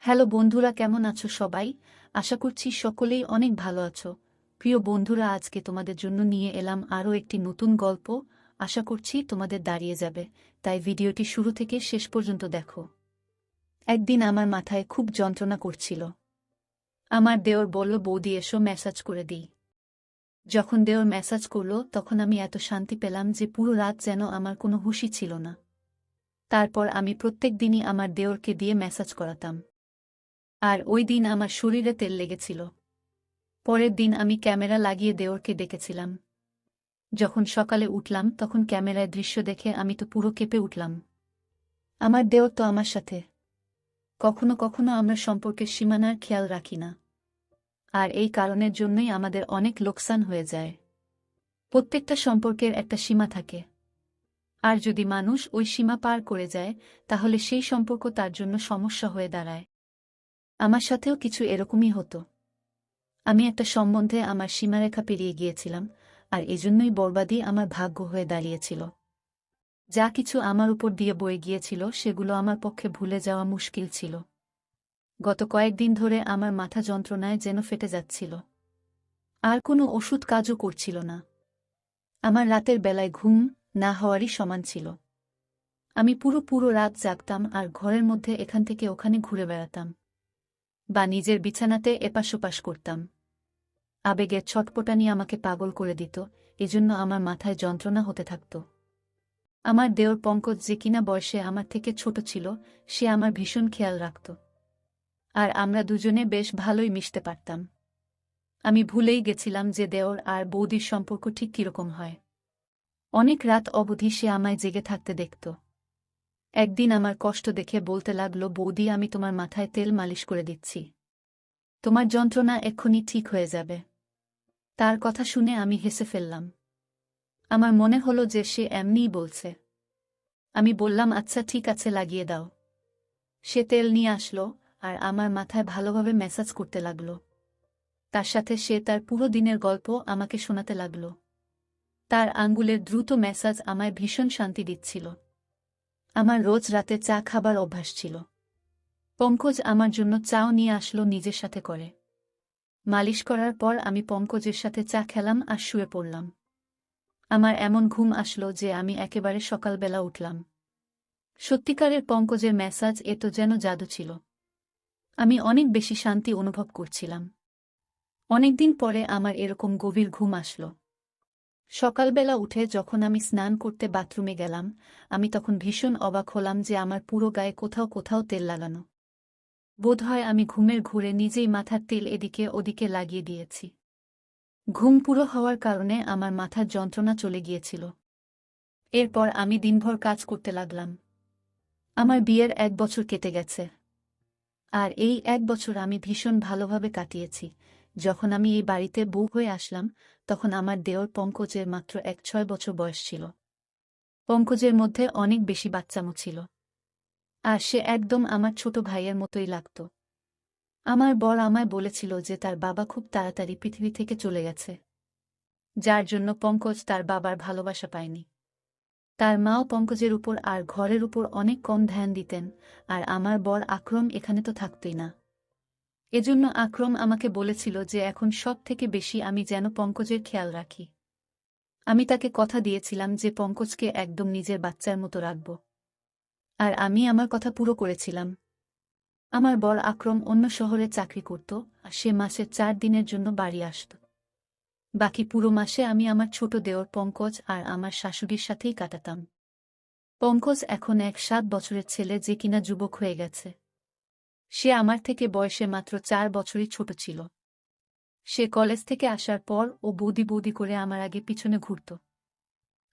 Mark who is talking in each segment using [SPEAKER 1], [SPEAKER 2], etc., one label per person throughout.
[SPEAKER 1] Hello বন্ধুরা, কেমন আছো সবাই? আশা করছি সকলেই অনেক ভালো আছো। প্রিয় বন্ধুরা, আজকে তোমাদের জন্য নিয়ে এলাম আরও একটি নতুন গল্প। আশা করছি তোমাদের দাঁড়িয়ে যাবে, তাই ভিডিওটি শুরু থেকে শেষ পর্যন্ত দেখো। একদিন আমার মাথায় খুব যন্ত্রণা করছিল। আমার দেওর বলল, বৌদি এসো ম্যাসাজ করে দিই। যখন দেওর ম্যাসাজ করল তখন আমি এত শান্তি পেলাম যে পুরো রাত যেন আমার কোনো হুঁশই ছিল না। তারপর আমি প্রত্যেক দিনই আমার দেওরকে দিয়ে ম্যাসাজ করাতাম। আর ওই দিন আমার শরীরে তেল লেগেছিল। পরের দিন আমি ক্যামেরা লাগিয়ে দেওরকে ডেকেছিলাম। যখন সকালে উঠলাম তখন ক্যামেরায় দৃশ্য দেখে আমি তো পুরো কেঁপে উঠলাম। আমার দেওর তো আমার সাথে। কখনো কখনো আমরা সম্পর্কের সীমানার খেয়াল রাখি না, আর এই কারণের জন্যই আমাদের অনেক লোকসান হয়ে যায়। প্রত্যেকটা সম্পর্কের একটা সীমা থাকে, আর যদি মানুষ ওই সীমা পার করে যায় তাহলে সেই সম্পর্ক তার জন্য সমস্যা হয়ে দাঁড়ায়। আমার সাথেও কিছু এরকমই হতো। আমি একটা সম্বন্ধে আমার সীমারেখা পেরিয়ে গিয়েছিলাম, আর এজন্যই বরবাদী আমার ভাগ্য হয়ে দাঁড়িয়েছিল। যা কিছু আমার উপর দিয়ে বয়ে গিয়েছিল সেগুলো আমার পক্ষে ভুলে যাওয়া মুশকিল ছিল। গত কয়েকদিন ধরে আমার মাথা যন্ত্রণায় যেন ফেটে যাচ্ছিল। আর কোনো ওষুধ কাজও করছিল না। আমার রাতের বেলায় ঘুম না হওয়ারই সমান ছিল। আমি পুরো রাত জাগতাম আর ঘরের মধ্যে এখান থেকে ওখানে ঘুরে বেড়াতাম, বা নিজের বিছানাতে এপাশ-ওপাশ করতাম। আবেগের ছটপটানি আমাকে পাগল করে দিত, এজন্য আমার মাথায় যন্ত্রণা হতে থাকত। আমার দেওর পঙ্কজ, যে কিনা বয়সে আমার থেকে ছোট ছিল, সে আমার ভীষণ খেয়াল রাখত। আর আমরা দুজনে বেশ ভালোই মিশতে পারতাম। আমি ভুলেই গেছিলাম যে দেওর আর বৌদির সম্পর্ক ঠিক কিরকম হয়। অনেক রাত অবধি সে আমায় জেগে থাকতে দেখত। একদিন আমার কষ্ট দেখে বলতে লাগল, বৌদি আমি তোমার মাথায় তেল মালিশ করে দিচ্ছি, তোমার যন্ত্রণা এক্ষুনি ঠিক হয়ে যাবে। তার কথা শুনে আমি হেসে ফেললাম। আমার মনে হলো যে সে এমনিই বলছে। আমি বললাম, আচ্ছা ঠিক আছে, লাগিয়ে দাও। সে তেল নিয়ে আসলো আর আমার মাথায় ভালোভাবে ম্যাসাজ করতে লাগল। তার সাথে সে তার পুরো দিনের গল্প আমাকে শোনাতে লাগল। তার আঙ্গুলের দ্রুত ম্যাসাজ আমায় ভীষণ শান্তি দিচ্ছিল। আমার রোজ রাতে চা খাবার অভ্যাস ছিল। পঙ্কজ আমার জন্য চাও নিয়ে আসলো নিজের সাথে করে। মালিশ করার পর আমি পঙ্কজের সাথে চা খেলাম আর শুয়ে পড়লাম। আমার এমন ঘুম আসলো যে আমি একেবারে সকালবেলা উঠলাম। সত্যিকারের পঙ্কজের ম্যাসাজ, এ তো যেন জাদু ছিল। আমি অনেক বেশি শান্তি অনুভব করছিলাম। অনেকদিন পরে আমার এরকম গভীর ঘুম আসলো। সকালবেলা উঠে যখন আমি স্নান করতে বাথরুমে গেলাম, আমি তখন ভীষণ অবাক হলাম যে আমার পুরো গায়ে কোথাও কোথাও তেল লাগানো। বোধহয় আমি ঘুমের ঘোরে নিজেই মাথার তেল এদিকে ওদিকে লাগিয়ে দিয়েছি। ঘুম পুরো হওয়ার কারণে আমার মাথার যন্ত্রণা চলে গিয়েছিল। এরপর আমি দিনভর কাজ করতে লাগলাম। আমার বিয়ের 1 বছর কেটে গেছে। আর এই 1 বছর আমি ভীষণ ভালোভাবে কাটিয়েছি। যখন আমি এই বাড়িতে বউ হয়ে আসলাম তখন আমার দেওর পঙ্কজের মাত্র 6 বছর বয়স ছিল। পঙ্কজের মধ্যে অনেক বেশি বাচ্চামো ছিল। আর সে একদম আমার ছোট ভাইয়ের মতোই লাগত। আমার বর আমায় বলেছিল যে তার বাবা খুব তাড়াতাড়ি পৃথিবী থেকে চলে গেছে, যার জন্য পঙ্কজ তার বাবার ভালোবাসা পায়নি। তার মাও পঙ্কজের উপর আর ঘরের উপর অনেক কম ধ্যান দিতেন, আর আমার বর আকরম এখানে তো থাকতই না। এজন্য আকরম আমাকে বলেছিল যে এখন সব থেকে বেশি আমি যেন পঙ্কজের খেয়াল রাখি। আমি তাকে কথা দিয়েছিলাম যে পঙ্কজকে একদম নিজের বাচ্চার মতো রাখব। আর আমি আমার কথা পুরো করেছিলাম। আমার বর আকরম অন্য শহরে চাকরি করত, আর সে মাসে 4 দিনের জন্য বাড়ি আসত। বাকি পুরো মাসে আমি আমার ছোট দেওর পঙ্কজ আর আমার শাশুড়ির সাথেই কাটাতাম। পঙ্কজ এখন 7 বছরের ছেলে, যে কিনা যুবক হয়ে গেছে। সে আমার থেকে বয়সে মাত্র 4 বছরই ছোট ছিল। সে কলেজ থেকে আসার পর ও বৌদি বৌদি করে আমার আগে পিছনে ঘুরত।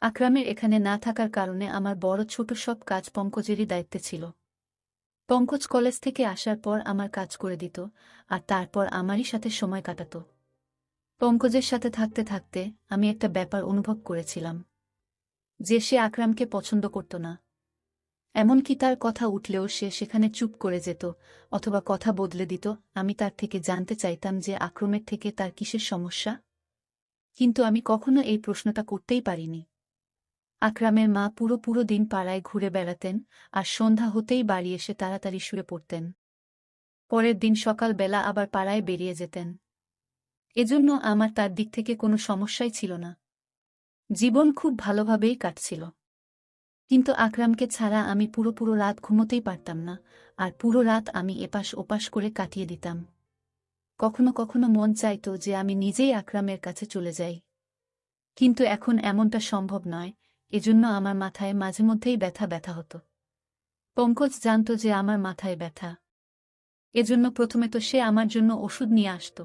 [SPEAKER 1] আকরামের এখানে না থাকার কারণে আমার বড় ছোট সব কাজ পঙ্কজেরই দায়িত্বে ছিল। পঙ্কজ কলেজ থেকে আসার পর আমার কাজ করে দিত, আর তারপর আমারই সাথে সময় কাটাত। পঙ্কজের সাথে থাকতে থাকতে আমি একটা ব্যাপার অনুভব করেছিলাম, যে সে আকরামকে পছন্দ করত না। এমনকি তার কথা উঠলেও সে সেখানে চুপ করে যেত, অথবা কথা বদলে দিত। আমি তার থেকে জানতে চাইতাম যে আকরমের থেকে তার কিসের সমস্যা, কিন্তু আমি কখনো এই প্রশ্নটা করতেই পারিনি। আকরামের মা পুরো দিন পাড়ায় ঘুরে বেড়াতেন, আর সন্ধ্যা হতেই বাড়ি এসে তাড়াতাড়ি শুয়ে পড়তেন। পরের দিন সকালবেলা আবার পাড়ায় বেরিয়ে যেতেন। এজন্য আমার তার দিক থেকে কোনো সমস্যাই ছিল না। জীবন খুব ভালোভাবেই কাটছিল। কিন্তু আকরামকে ছাড়া আমি পুরো রাত ঘুমোতেই পারতাম না, আর পুরো রাত আমি এপাশ ওপাশ করে কাটিয়ে দিতাম। কখনো কখনো মন চাইত যে আমি নিজেই আকরামের কাছে চলে যাই। কিন্তু এখন এমনটা সম্ভব নয়, এজন্য আমার মাথায় মাঝেমধ্যেই ব্যথা ব্যথা হতো। পঙ্কজ জানত যে আমার মাথায় ব্যথা। এজন্য প্রথমে তো সে আমার জন্য ওষুধ নিয়ে আসত।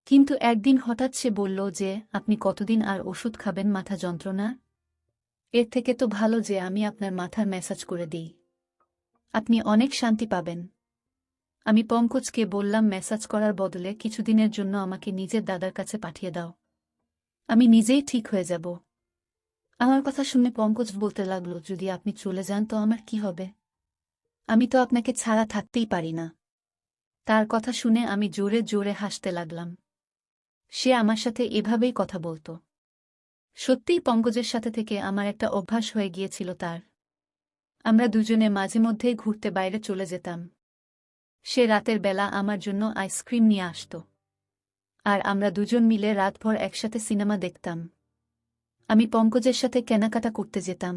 [SPEAKER 1] কিন্তু একদিন হঠাৎ সে বলল যে, আপনি কতদিন আর ওষুধ খাবেন মাথা যন্ত্রণা? এর থেকে তো ভালো যে আমি আপনার মাথার ম্যাসাজ করে দিই। আপনি অনেক শান্তি পাবেন। আমি পঙ্কজকে বললাম, ম্যাসাজ করার বদলে কিছুদিনের জন্য আমাকে নিজের দাদার কাছে পাঠিয়ে দাও। আমি নিজেই ঠিক হয়ে যাব। আমার কথা শুনে পঙ্কজ বলতে লাগল, যদি আপনি চলে যান তো আমার কি হবে? আমি তো আপনাকে ছাড়া থাকতেই পারি না। তার কথা শুনে আমি জোরে জোরে হাসতে লাগলাম। সে আমার সাথে এভাবেই কথা বলত। সত্যিই পঙ্কজের সাথে থেকে আমার একটা অভ্যাস হয়ে গিয়েছিল তার। আমরা দুজনে মাঝে মধ্যেই ঘুরতে বাইরে চলে যেতাম। সে রাতের বেলা আমার জন্য আইসক্রিম নিয়ে আসত। আর আমরা দুজন মিলে রাতভর একসাথে সিনেমা দেখতাম। আমি পঙ্কজের সাথে কেনাকাটা করতে যেতাম।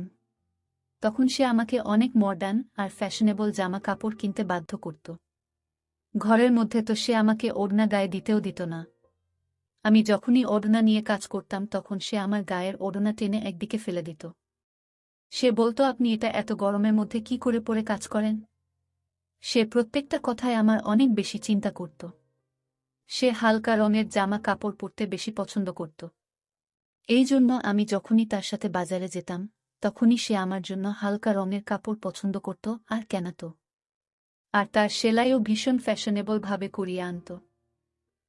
[SPEAKER 1] তখন সে আমাকে অনেক মডার্ন আর ফ্যাশনেবল জামা কাপড় কিনতে বাধ্য করত। ঘরের মধ্যে তো সে আমাকে ওড়না গায়ে দিতেও দিত না। আমি যখনই ওড়না নিয়ে কাজ করতাম তখন সে আমার গায়ের ওড়না টেনে একদিকে ফেলে দিত। সে বলতো, আপনি এটা এত গরমের মধ্যে কি করে পরে কাজ করেন? সে প্রত্যেকটা কথায় আমার অনেক বেশি চিন্তা করত। সে হালকা রঙের জামা কাপড় পরতে বেশি পছন্দ করত। এই জন্য আমি যখনই তার সাথে বাজারে যেতাম তখনই সে আমার জন্য হালকা রঙের কাপড় পছন্দ করত আর কেনাত। আর তার সেলাইও ভীষণ ফ্যাশনেবল ভাবে করিয়ে আনত।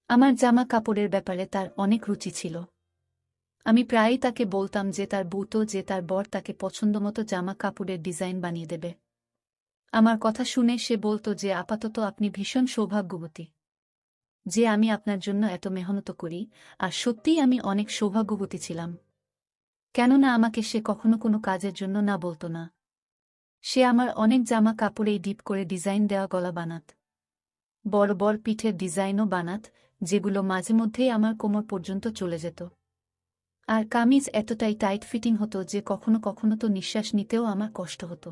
[SPEAKER 1] আমার জামা কাপড়ের ব্যাপারে তার অনেক রুচি ছিল। আমি প্রায়ই তাকে বলতাম যে তার বউতো যে তার বর তাকে পছন্দমতো জামা কাপড়ের ডিজাইন বানিয়ে দেবে। আমার কথা শুনে সে বলত যে, আপাতত আপনি ভীষণ সৌভাগ্যবতী যে আমি আপনার জন্য এত মেহনত করি। আর সত্যিই আমি অনেক সৌভাগ্যবতী ছিলাম। কেননা আমাকে সে কখনো কোনো কাজের জন্য না বলত না। সে আমার অনেক জামা কাপড়েই ডিপ করে ডিজাইন দেওয়া গলা বানাত। বড় বড় পিঠের ডিজাইনও বানাত, যেগুলো মাঝে মধ্যেই আমার কোমর পর্যন্ত চলে যেত। আর কামিজ এতটাই টাইট ফিটিং হতো যে কখনো কখনো তো নিঃশ্বাস নিতেও আমার কষ্ট হতো।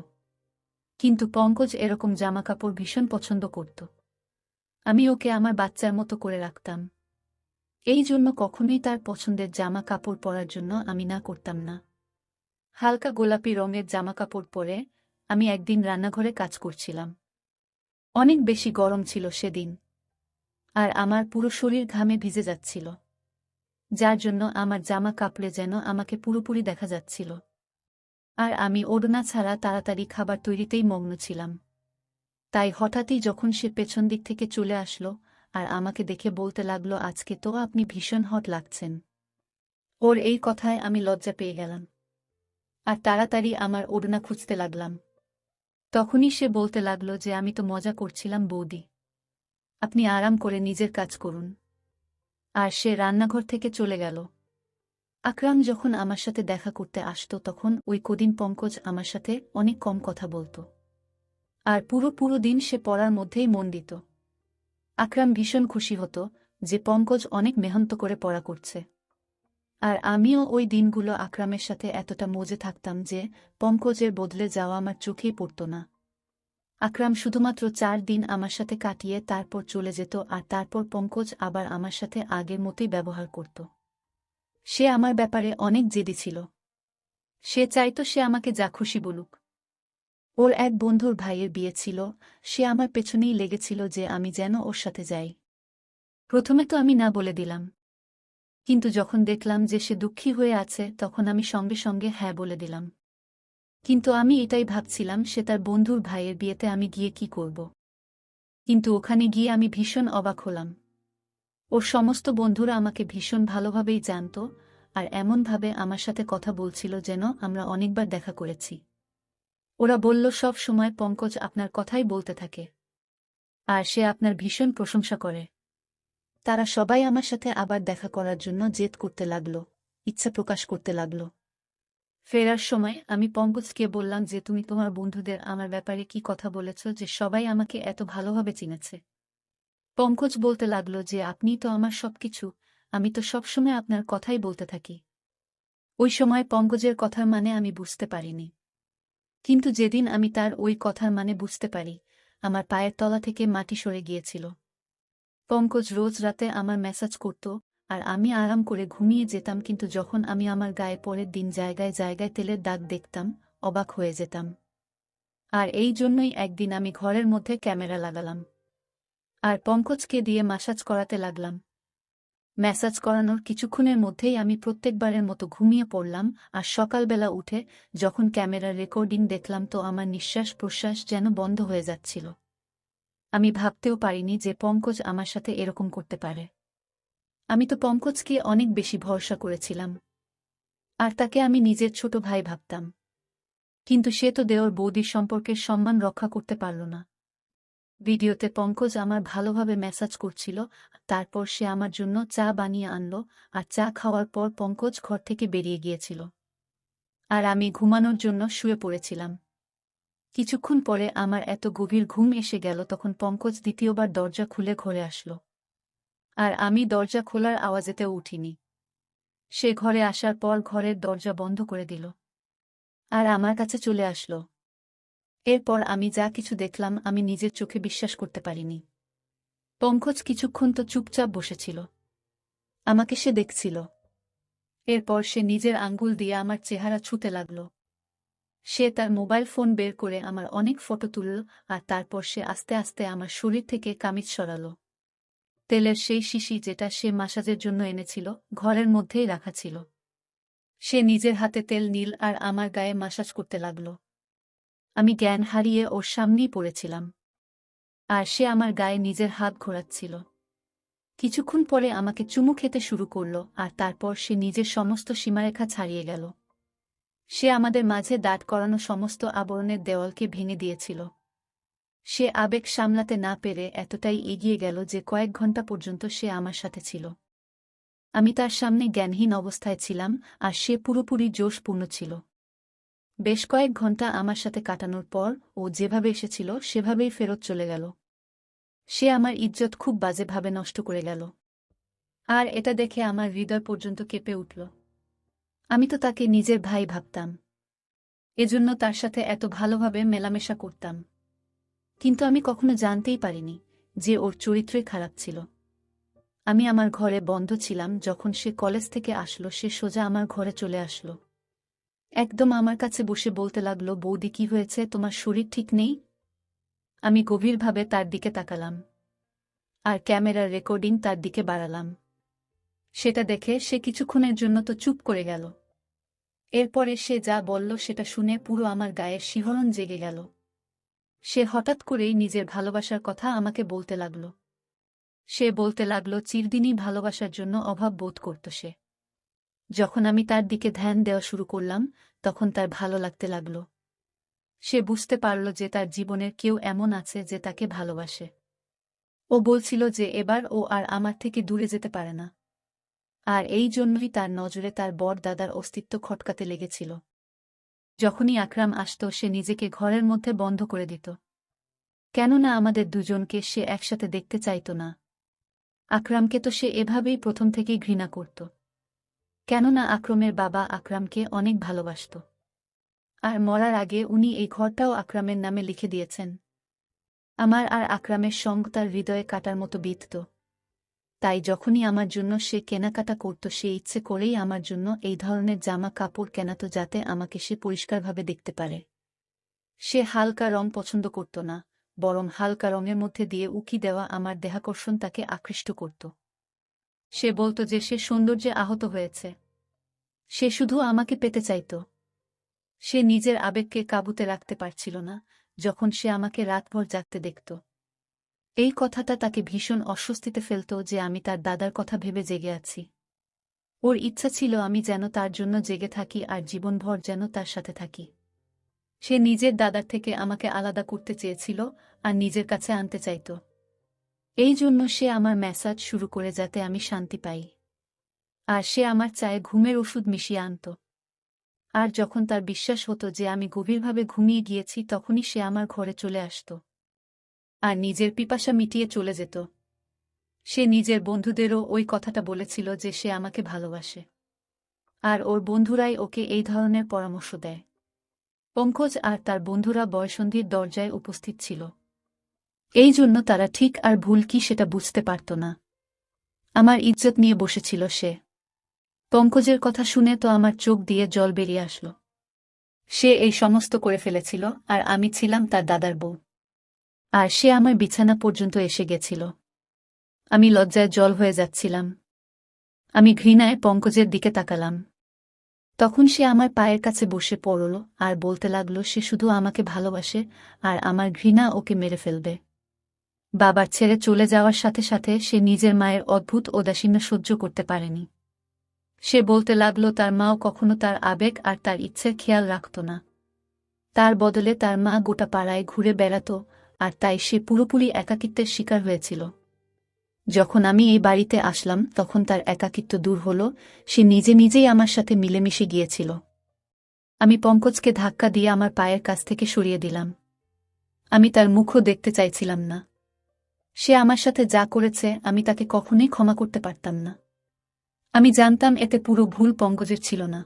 [SPEAKER 1] কিন্তু পঙ্কজ এরকম জামাকাপড় ভীষণ পছন্দ করত। আমি ওকে আমার বাচ্চার মতো করে রাখতাম। এই জন্য কখনোই তার পছন্দের জামা কাপড় পরার জন্য আমি না করতাম না। হালকা গোলাপি রঙের জামাকাপড় পরে আমি একদিন রান্নাঘরে কাজ করছিলাম। অনেক বেশি গরম ছিল সেদিন। আর আমার পুরো শরীর ঘামে ভিজে যাচ্ছিল, যার জন্য আমার জামা কাপড়ে যেন আমাকে পুরোপুরি দেখা যাচ্ছিল। আর আমি ওড়না ছাড়া তাড়াতাড়ি খাবার তৈরিতেই মগ্ন ছিলাম। তাই হঠাৎই যখন সে পেছন দিক থেকে চলে আসলো আর আমাকে দেখে বলতে লাগলো, আজকে তো আপনি ভীষণ হট লাগছেন। ওর এই কথায় আমি লজ্জা পেয়ে গেলাম আর তাড়াতাড়ি আমার ওড়না খুঁজতে লাগলাম। তখনই সে বলতে লাগলো যে, আমি তো মজা করছিলাম বৌদি, আপনি আরাম করে নিজের কাজ করুন। আর সে রান্নাঘর থেকে চলে গেল। আকরাম যখন আমার সাথে দেখা করতে আসতো তখন ওই কদিন পঙ্কজ আমার সাথে অনেক কম কথা বলত। আর পুরো দিন সে পড়ার মধ্যেই মন দিত। আকরাম ভীষণ খুশি হতো যে পঙ্কজ অনেক মেহনত করে পড়া করছে। আর আমিও ওই দিনগুলো আকরামের সাথে এতটা মজে থাকতাম যে পঙ্কজের বদলে যাওয়া আমার চোখেই পড়ত না। আকরাম শুধুমাত্র 4 দিন আমার সাথে কাটিয়ে তারপর চলে যেত, আর তারপর পঙ্কজ আবার আমার সাথে আগের মতোই ব্যবহার করত। সে আমার ব্যাপারে অনেক জেদি ছিল। সে চাইত সে আমাকে যা খুশি বলুক। ওর এক বন্ধুর ভাইয়ের বিয়ে ছিল, সে আমার পেছনেই লেগেছিল যে আমি যেন ওর সাথে যাই। প্রথমে তো আমি না বলে দিলাম, কিন্তু যখন দেখলাম যে সে দুঃখী হয়ে আছে তখন আমি সঙ্গে সঙ্গে হ্যাঁ বলে দিলাম। কিন্তু আমি এটাই ভাবছিলাম, সে তার বন্ধুর ভাইয়ের বিয়েতে আমি গিয়ে কি করব। কিন্তু ওখানে গিয়ে আমি ভীষণ অবাক হলাম। ওর সমস্ত বন্ধুরা আমাকে ভীষণ ভালোভাবেই জানত, আর এমনভাবে আমার সাথে কথা বলছিল যেন আমরা অনেকবার দেখা করেছি। ওরা বলল, সব সময় পঙ্কজ আপনার কথাই বলতে থাকে, আর সে আপনার ভীষণ প্রশংসা করে। তারা সবাই আমার সাথে আবার দেখা করার জন্য জেদ করতে লাগল, ইচ্ছা প্রকাশ করতে লাগল। ফেরার সময় আমি পঙ্কজকে বললাম যে তুমি তোমার বন্ধুদের আমার ব্যাপারে কি কথা বলেছ যে সবাই আমাকে এত ভালোভাবে চিনেছে। পঙ্কজ বলতে লাগলো যে আপনিই তো আমার সবকিছু, আমি তো সবসময় আপনার কথাই বলতে থাকি। ওই সময় পঙ্কজের কথার মানে আমি বুঝতে পারিনি। কিন্তু যেদিন আমি তার ওই কথার মানে বুঝতে পারি, আমার পায়ের তলা থেকে মাটি সরে গিয়েছিল। পঙ্কজ রোজ রাতে আমার মেসাজ করত, আর আমি আরাম করে ঘুমিয়ে যেতাম, কিন্তু যখন আমি আমার গায়ে পরের দিন জায়গায় জায়গায় তেলের দাগ দেখতাম, অবাক হয়ে যেতাম। আর এই জন্যই একদিন আমি ঘরের মধ্যে ক্যামেরা লাগালাম আর পঙ্কজকে দিয়ে মাসাজ করাতে লাগলাম। ম্যাসাজ করানোর কিছুক্ষণের মধ্যেই আমি প্রত্যেকবারের মতো ঘুমিয়ে পড়লাম, আর সকালবেলা উঠে যখন ক্যামেরার রেকর্ডিং দেখলাম তো আমার নিঃশ্বাস প্রশ্বাস যেন বন্ধ হয়ে যাচ্ছিল। আমি ভাবতেও পারিনি যে পঙ্কজ আমার সাথে এরকম করতে পারে। আমি তো পঙ্কজকে অনেক বেশি ভরসা করেছিলাম, আর তাকে আমি নিজের ছোট ভাই ভাবতাম। কিন্তু সে তো দেওর বৌদির সম্পর্কের সম্মান রক্ষা করতে পারল না। ভিডিওতে পঙ্কজ আমার ভালোভাবে ম্যাসাজ করছিল, তারপর সে আমার জন্য চা বানিয়ে আনল, আর চা খাওয়ার পর পঙ্কজ ঘর থেকে বেরিয়ে গিয়েছিল। আর আমি ঘুমানোর জন্য শুয়ে পড়েছিলাম। কিছুক্ষণ পরে আমার এত গভীর ঘুম এসে গেল, তখন পঙ্কজ দ্বিতীয়বার দরজা খুলে ঘরে আসলো। আর আমি দরজা খোলার আওয়াজেতেও উঠিনি। সে ঘরে আসার পর ঘরের দরজা বন্ধ করে দিল আর আমার কাছে চলে আসলো। এরপর আমি যা কিছু দেখলাম আমি নিজের চোখে বিশ্বাস করতে পারিনি। পঙ্কজ কিছুক্ষণ তো চুপচাপ বসেছিল, আমাকে সে দেখছিল। এরপর সে নিজের আঙ্গুল দিয়ে আমার চেহারা ছুঁতে লাগল। সে তার মোবাইল ফোন বের করে আমার অনেক ফটো তুলল, আর তারপর সে আস্তে আস্তে আমার শরীর থেকে কামিজ সরাল। তেলের সেই শিশি যেটা সে মাসাজের জন্য এনেছিল ঘরের মধ্যেই রাখা ছিল। সে নিজের হাতে তেল নীল আর আমার গায়ে মাসাজ করতে লাগল। আমি জ্ঞান হারিয়ে ওর সামনেই পড়েছিলাম, আর সে আমার গায়ে নিজের হাত ঘোরাচ্ছিল। কিছুক্ষণ পরে আমাকে চুমু খেতে শুরু করল, আর তারপর সে নিজের সমস্ত সীমারেখা ছাড়িয়ে গেল। সে আমাদের মাঝে দাঁড় করানো সমস্ত আবরণের দেওয়ালকে ভেঙে দিয়েছিল। সে আবেগ সামলাতে না পেরে এতটাই এগিয়ে গেল যে কয়েক ঘন্টা পর্যন্ত সে আমার সাথে ছিল। আমি তার সামনে জ্ঞানহীন অবস্থায় ছিলাম, আর সে পুরোপুরি জোশপূর্ণ ছিল। বেশ কয়েক ঘন্টা আমার সাথে কাটানোর পর ও যেভাবে এসেছিল সেভাবেই ফেরত চলে গেল। সে আমার ইজ্জত খুব বাজেভাবে নষ্ট করে গেল, আর এটা দেখে আমার হৃদয় পর্যন্ত কেঁপে উঠল। আমি তো তাকে নিজের ভাই ভাবতাম, এজন্য তার সাথে এত ভালোভাবে মেলামেশা করতাম। কিন্তু আমি কখনো জানতেই পারিনি যে ওর চরিত্রই খারাপ ছিল। আমি আমার ঘরে বন্ধ ছিলাম, যখন সে কলেজ থেকে আসলো সে সোজা আমার ঘরে চলে আসলো। একদম আমার কাছে বসে বলতে লাগলো, বৌদি কি হয়েছে, তোমার শরীর ঠিক নেই? আমি গভীরভাবে তার দিকে তাকালাম, আর ক্যামেরার রেকর্ডিং তার দিকে বাড়ালাম। সেটা দেখে সে কিছুক্ষণের জন্য তো চুপ করে গেল। এরপরে সে যা বলল সেটা শুনে পুরো আমার গায়ের শিহরণ জেগে গেল। সে হঠাৎ করেই নিজের ভালোবাসার কথা আমাকে বলতে লাগল। সে বলতে লাগল চিরদিনই ভালোবাসার জন্য অভাব বোধ করত সে। যখন আমি তার দিকে ধ্যান দেওয়া শুরু করলাম তখন তার ভালো লাগতে লাগল। সে বুঝতে পারল যে তার জীবনের কেউ এমন আছে যে তাকে ভালোবাসে। ও বলছিল যে এবার ও আর আমার থেকে দূরে যেতে পারে না, আর এই জন্যই তার নজরে তার বড় দাদার অস্তিত্ব খটকাতে লেগেছিল। যখনই আকরাম আসত সে নিজেকে ঘরের মধ্যে বন্ধ করে দিত, কেননা আমাদের দুজনকে সে একসাথে দেখতে চাইত না। আকরামকে তো সে এভাবেই প্রথম থেকেই ঘৃণা করত, কেননা আকরামের বাবা আকরামকে অনেক ভালোবাসত, আর মরার আগে উনি এই ঘরটাও আকরামের নামে লিখে দিয়েছেন। আমার আর আকরামের সঙ্গ তার হৃদয়ে কাটার মতো বিঁধত। তাই যখনই আমার জন্য সে কেনাকাটা করত সে ইচ্ছে করেই আমার জন্য এই ধরনের জামা কাপড় কেনাত যাতে আমাকে সে পরিষ্কারভাবে দেখতে পারে। সে হালকা রং পছন্দ করত না, বরং হালকা রঙের মধ্যে দিয়ে উকি দেওয়া আমার দেহাকর্ষণ তাকে আকৃষ্ট করত। সে বলত যে সে সৌন্দর্যে আহত হয়েছে, সে শুধু আমাকে পেতে চাইত। সে নিজের আবেগকে কাবুতে রাখতে পারছিল না যখন সে আমাকে রাতভর জাগতে দেখত। এই কথাটা তাকে ভীষণ অস্বস্তিতে ফেলত যে আমি তার দাদার কথা ভেবে জেগে আছি। ওর ইচ্ছা ছিল আমি যেন তার জন্য জেগে থাকি আর জীবনভর যেন তার সাথে থাকি। সে নিজের দাদার থেকে আমাকে আলাদা করতে চেয়েছিল আর নিজের কাছে আনতে চাইত। এই জন্য সে আমার ম্যাসাজ শুরু করে যাতে আমি শান্তি পাই। আর সে আমার চায়ে ঘুমের ওষুধ মিশিয়ে আনত। আর যখন তার বিশ্বাস হতো যে আমি গভীরভাবে ঘুমিয়ে গিয়েছি তখনই সে আমার ঘরে চলে আসত আর নিজের পিপাসা মিটিয়ে চলে যেত। সে নিজের বন্ধুদেরও ওই কথাটা বলেছিল যে সে আমাকে ভালোবাসে, আর ওর বন্ধুরাই ওকে এই ধরনের পরামর্শ দেয়। পঙ্কজ আর তার বন্ধুরা বয়ঃসন্ধির দরজায় উপস্থিত ছিল, এই জন্য তারা ঠিক আর ভুল কি সেটা বুঝতে পারত না। আমার ইজ্জত নিয়ে বসেছিল সে। পঙ্কজের কথা শুনে তো আমার চোখ দিয়ে জল বেরিয়ে আসলো। সে এই সমস্ত করে ফেলেছিল, আর আমি ছিলাম তার দাদার বউ, আর সে আমার বিছানা পর্যন্ত এসে গেছিল। আমি লজ্জায় জল হয়ে যাচ্ছিলাম। আমি ঘৃণায় পঙ্কজের দিকে তাকালাম। তখন সে আমার পায়ের কাছে বসে পড়ল আর বলতে লাগল সে শুধু আমাকে ভালোবাসে আর আমার ঘৃণা ওকে মেরে ফেলবে। বাবার ছেড়ে চলে যাওয়ার সাথে সাথে সে নিজের মায়ের অদ্ভুত উদাসীন্য সহ্য করতে পারেনি। সে বলতে লাগল তার মাও কখনো তার আবেগ আর তার ইচ্ছের খেয়াল রাখত না। তার বদলে তার মা গোটা পাড়ায় ঘুরে বেড়াত, আর তাই সে পুরোপুরি একাকিত্বের শিকার হয়েছিল। যখন আমি এই বাড়িতে আসলাম তখন তার একাকিত্ব দূর হল, সে নিজে নিজেই আমার সাথে মিলেমিশে গিয়েছিল। আমি পঙ্কজকে ধাক্কা দিয়ে আমার পায়ের কাছ থেকে সরিয়ে দিলাম। আমি তার মুখও দেখতে চাইছিলাম না। সে আমার সাথে যা করেছে আমি তাকে কখনোই ক্ষমা করতে পারতাম না। আমি জানতাম এতে পুরো ভুল পঙ্কজের ছিল না।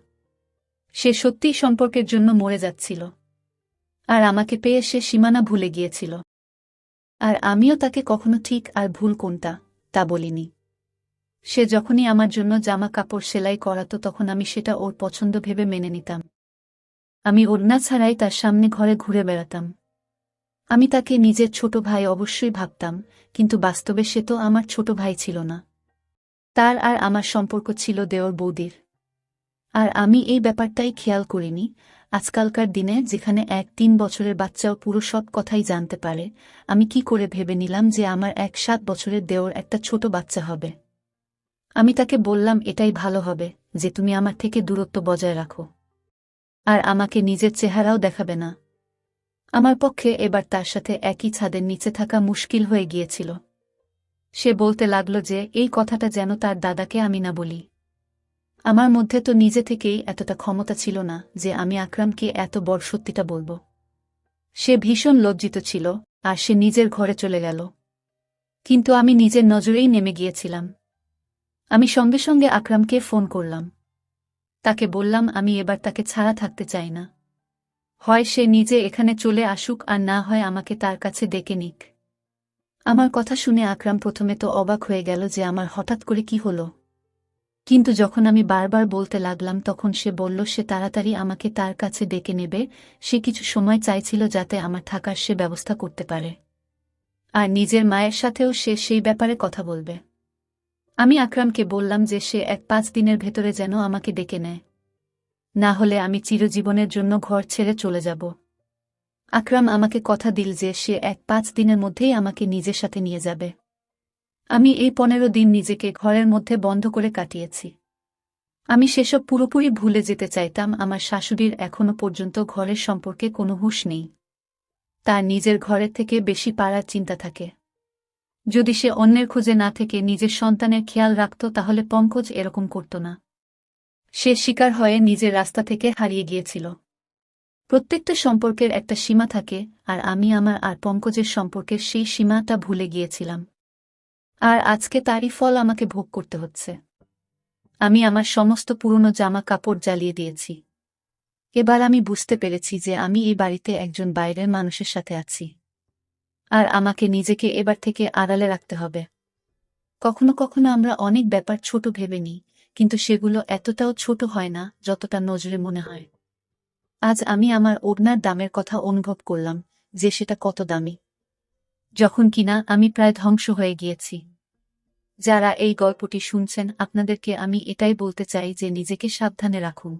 [SPEAKER 1] সে সত্যিই সম্পর্কের জন্য মরে যাচ্ছিল, আর আমাকে পেয়ে সে সীমানা ভুলে গিয়েছিল। আর আমিও তাকে কখনো ঠিক আর ভুল কোনটা তা বলিনি। সে যখনই আমার জন্য জামা কাপড় সেলাই করাতো তখন আমি সেটা ওর পছন্দ ভেবে মেনে নিতাম। আমি ওড়না ছাড়াই তার সামনে ঘরে ঘুরে বেড়াতাম। আমি তাকে নিজের ছোট ভাই অবশ্যই ভাবতাম, কিন্তু বাস্তবে সে তো আমার ছোট ভাই ছিল না। তার আর আমার সম্পর্ক ছিল দেওর বৌদির। আর আমি এই ব্যাপারটাই খেয়াল করিনি। আজকালকার দিনে যেখানে 1-3 বছরের বাচ্চাও পুরো সব কথাই জানতে পারে, আমি কি করে ভেবে নিলাম যে আমার 7 বছরের দেওর একটা ছোট বাচ্চা হবে। আমি তাকে বললাম এটাই ভালো হবে যে তুমি আমার থেকে দূরত্ব বজায় রাখো, আর আমাকে নিজের চেহারাও দেখাবে না। আমার পক্ষে এবার তার সাথে একই ছাদের নিচে থাকা মুশকিল হয়ে গিয়েছিল। সে বলতে লাগল যে এই কথাটা যেন তার দাদাকে আমি না বলি। আমার মধ্যে তো নিজে থেকেই এতটা ক্ষমতা ছিল না যে আমি আকরামকে এত বড় সত্যিটা বলবো। সে ভীষণ লজ্জিত ছিল, আর সে নিজের ঘরে চলে গেল। কিন্তু আমি নিজের নজরেই নেমে গিয়েছিলাম। আমি সঙ্গে সঙ্গে আকরামকে ফোন করলাম। তাকে বললাম আমি এবার তাকে ছাড়া থাকতে চাই না। হয় সে নিজে এখানে চলে আসুক, আর না হয় আমাকে তার কাছে ডেকে নিক। আমার কথা শুনে আকরাম প্রথমে তো অবাক হয়ে গেল যে আমার হঠাৎ করে কি হলো, কিন্তু যখন আমি বারবার বলতে লাগলাম তখন সে বলল সে তাড়াতাড়ি আমাকে তার কাছে ডেকে নেবে। সে কিছু সময় চাইছিল যাতে আমার থাকার সে ব্যবস্থা করতে পারে, আর নিজের মায়ের সাথেও সে সেই ব্যাপারে কথা বলবে। আমি আকরামকে বললাম যে সে 1-5 দিনের ভেতরে যেন আমাকে ডেকে নেয়, না হলে আমি চিরজীবনের জন্য ঘর ছেড়ে চলে যাব। আকরাম আমাকে কথা দিল যে সে 1-5 দিনের মধ্যেই আমাকে নিজের সাথে নিয়ে যাবে। আমি এই 15 দিন নিজেকে ঘরের মধ্যে বন্ধ করে কাটিয়েছি। আমি সেসব পুরোপুরি ভুলে যেতে চাইতাম। আমার শাশুড়ির এখনো পর্যন্ত ঘরের সম্পর্কে কোনো হুঁশ নেই। তার নিজের ঘরের থেকে বেশি পাড়ার চিন্তা থাকে। যদি সে অন্যের খোঁজে না থেকে নিজের সন্তানের খেয়াল রাখত তাহলে পঙ্কজ এরকম করত না। সে শিকার হয়ে নিজের রাস্তা থেকে হারিয়ে গিয়েছিল। প্রত্যেকটা সম্পর্কের একটা সীমা থাকে, আর আমি আমার আর পঙ্কজের সম্পর্কের সেই সীমাটা ভুলে গিয়েছিলাম। আর আজকে তারই ফল আমাকে ভোগ করতে হচ্ছে। আমি আমার সমস্ত পুরনো জামা কাপড় জ্বালিয়ে দিয়েছি। এবার আমি বুঝতে পেরেছি যে আমি এই বাড়িতে একজন বাইরের মানুষের সাথে আছি, আর আমাকে নিজেকে এবার থেকে আড়ালে রাখতে হবে। কখনো কখনো আমরা অনেক ব্যাপার ছোট ভেবে নিই, কিন্তু সেগুলো এতটাও ছোট হয় না যতটা নজরে মনে হয়। আজ আমি আমার ওড়নার দামের কথা অনুভব করলাম, যে সেটা কত দামি, যখন কিনা আমি প্রায় ধ্বংস হয়ে গিয়েছি। যারা এই গল্পটি শুনছেন আপনাদেরকে আমি এটাই বলতে চাই যে নিজেকে সাবধানে রাখুন।